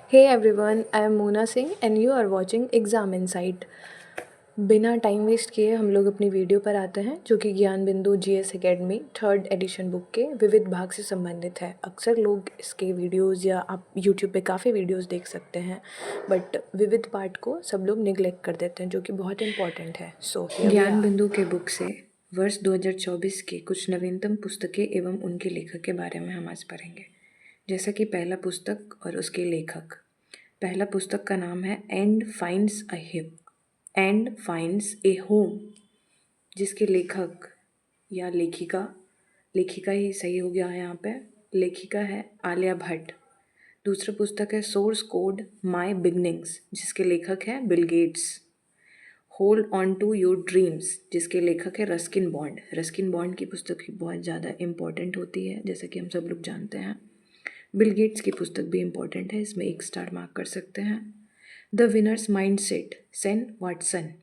Hey everyone, I am Mona Singh and you are watching exam insight. बिना time waste किए हम लोग अपनी वीडियो पर आते हैं जो कि ज्ञान बिंदु GS academy third edition book के विविध भाग से संबंधित है। अक्सर लोग इसके वीडियोस या आप यूट्यूब पे काफ़ी वीडियोस देख सकते हैं, बट विविध पार्ट को सब लोग निगलेक्ट कर देते हैं जो कि बहुत इंपॉर्टेंट है। ज्ञान बिंदु के बुक से वर्ष 2024 की कुछ नवीनतम पुस्तकें एवं उनके लेखक के बारे में हम आज पढ़ेंगे। जैसा कि पहला पुस्तक और उसके लेखक। पहला पुस्तक का नाम है एंड फाइंड्स ए होम, जिसके लेखक या लेखिका ही सही हो गया है यहाँ पे, लेखिका है आलिया भट्ट। दूसरा पुस्तक है सोर्स कोड माय बिगनिंग्स, जिसके लेखक हैं Bill Gates. Hold on to your dreams, जिसके लेखक है रस्किन बॉन्ड। रस्किन बॉन्ड की पुस्तक भी बहुत ज़्यादा इम्पॉर्टेंट होती है, जैसा कि हम सब लोग जानते हैं। बिल गेट्स की पुस्तक भी इम्पॉर्टेंट है, इसमें 1 स्टार मार्क कर सकते हैं। The winners mindset Sam Watson.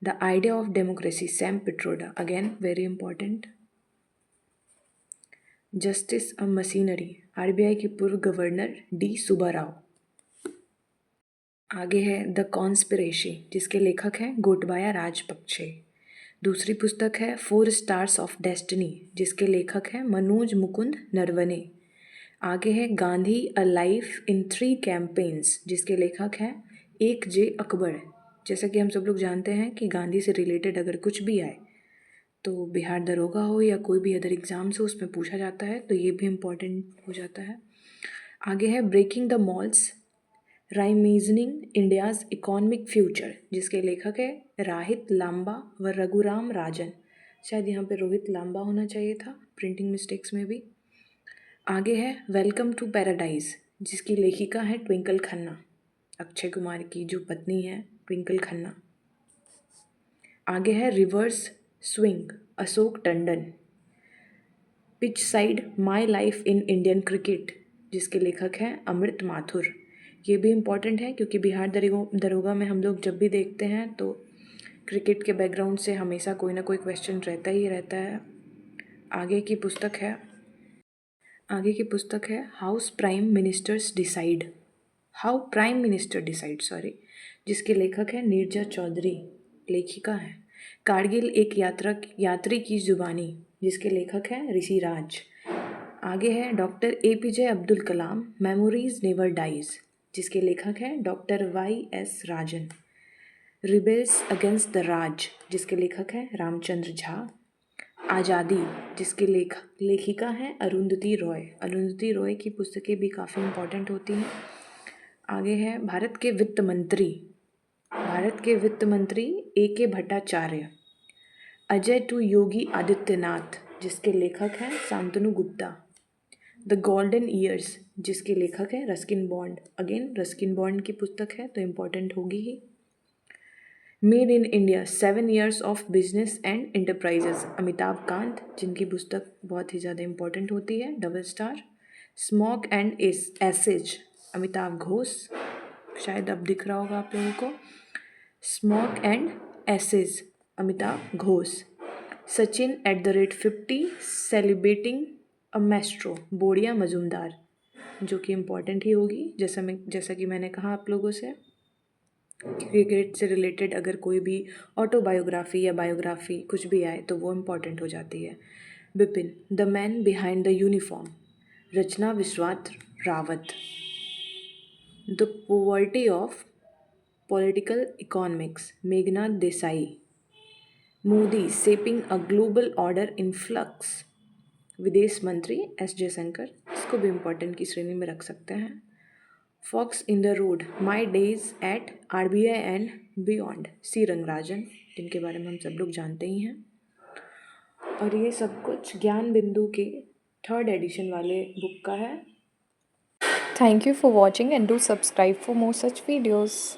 The idea of democracy Sam Pitroda, again very important. Justice a machinery, RBI के पूर्व गवर्नर डी सुब्बाराव। आगे है द कॉन्स्पिरेसी, जिसके लेखक हैं गोटबाया राजपक्षे। दूसरी पुस्तक है 4 स्टार्स ऑफ डेस्टिनी, जिसके लेखक हैं मनोज मुकुंद नरवने। आगे है Gandhi a life in 3 campaigns, जिसके लेखक हैं 1 जे अकबर। जैसा कि हम सब लोग जानते हैं कि गांधी से रिलेटेड अगर कुछ भी आए तो बिहार दरोगा हो या कोई भी अदर एग्ज़ाम्स हो उसमें पूछा जाता है, तो ये भी इम्पॉर्टेंट हो जाता है। आगे है breaking the moulds, reimagining India's economic future, जिसके लेखक है राहित लांबा व रघुराम राजन। शायद यहाँ पे रोहित लांबा होना चाहिए था, प्रिंटिंग मिस्टेक्स में भी। आगे है वेलकम टू पैराडाइज, जिसकी लेखिका है ट्विंकल खन्ना, अक्षय कुमार की जो पत्नी है ट्विंकल खन्ना। आगे है reverse swing, Ashok Tandon. Pitch side my life in Indian cricket, जिसके लेखक हैं अमृत माथुर। ये भी इम्पॉर्टेंट है क्योंकि बिहार दरोगा में हम लोग जब भी देखते हैं तो क्रिकेट के बैकग्राउंड से हमेशा कोई ना कोई क्वेश्चन रहता ही रहता है। आगे की पुस्तक है हाउ प्राइम मिनिस्टर डिसाइड, जिसके लेखक है नीरजा चौधरी, लेखिका है। कारगिल एक यात्री की जुबानी, जिसके लेखक हैं ऋषि राज। आगे है doctor APJ Abdul Kalam memories never dies, जिसके लेखक हैं doctor YS Rajan. Rebels against the Raj, जिसके लेखक हैं रामचंद्र झा। आज़ादी, जिसकी लेखिका हैं अरुंधति रॉय की पुस्तकें भी काफ़ी इम्पोर्टेंट होती हैं। आगे है भारत के वित्त मंत्री AK भट्टाचार्य। अजय टू योगी आदित्यनाथ, जिसके लेखक हैं Shantanu Gupta. The golden years, जिसके लेखक हैं Ruskin Bond, again Ruskin Bond की पुस्तक है तो इम्पोर्टेंट होगी ही। Made in India 7 years of business and enterprises, Amitabh Kant, जिनकी पुस्तक बहुत ही ज़्यादा इम्पोर्टेंट होती है, double star. Smoke and ashes, Amitabh Ghosh, शायद अब दिख रहा होगा आप लोगों को। Smoke and ashes, Amitabh Ghosh. Sachin @50 celebrating a maestro, Boria Majumdar, जो कि इम्पॉर्टेंट ही होगी। जैसा कि मैंने कहा आप लोगों से, क्रिकेट से रिलेटेड अगर कोई भी ऑटोबायोग्राफी या बायोग्राफी कुछ भी आए तो वो इम्पॉर्टेंट हो जाती है। Bipin the man behind the uniform, Rachna Vishwas Rawat. The poverty of political economics, Meghnad Desai. Modi shaping a global order in flux, विदेश मंत्री S जयशंकर, इसको भी इम्पोर्टेंट की श्रेणी में रख सकते हैं। फॉक्स in the road, my days at RBI and beyond, C Rangarajan, जिनके बारे में हम सब लोग जानते ही हैं। और ये सब कुछ ज्ञान बिंदु के थर्ड एडिशन वाले बुक का है। Thank you for watching and do subscribe for more such videos.